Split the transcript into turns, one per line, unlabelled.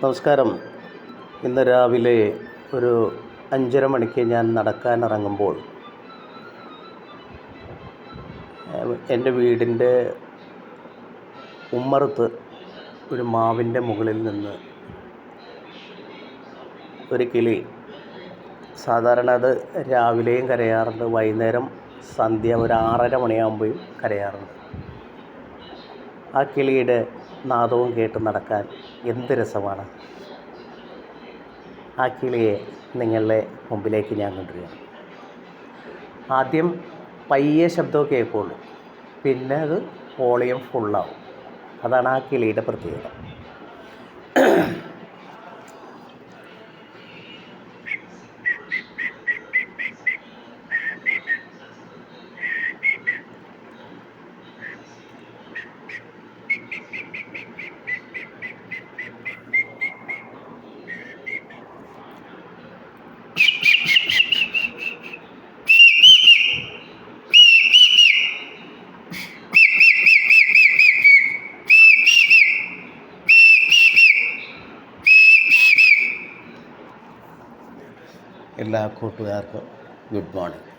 നമസ്കാരം. ഇന്ന് രാവിലെ ഒരു 5:30 മണിക്ക് ഞാൻ നടക്കാനിറങ്ങുമ്പോൾ എൻ്റെ വീടിൻ്റെ ഉമ്മറത്ത് ഒരു മാവിൻ്റെ മുകളിൽ നിന്ന് ഒരു കിളി, സാധാരണ അത് രാവിലെയും കരയാറുണ്ട്, വൈകുന്നേരം സന്ധ്യ ഒരു 6:30 മണിയാകുമ്പോഴും കരയാറുണ്ട്. ആ കിളിയുടെ നാദവും കേട്ട് നടക്കാൻ എന്ത് രസമാണ്. ആ കിളിയെ നിങ്ങളുടെ മുമ്പിലേക്ക് ഞാൻ കൊണ്ടുവരികയാണ്. ആദ്യം പയ്യെ ശബ്ദമേ കേൾക്കുള്ളൂ, പിന്നെ അത് വോളിയം ഫുള്ളാവും. അതാണ് ആ കിളിയുടെ പ്രത്യേകത. എല്ലാ കൂട്ടുകാർക്കും ഗുഡ് മോർണിംഗ്.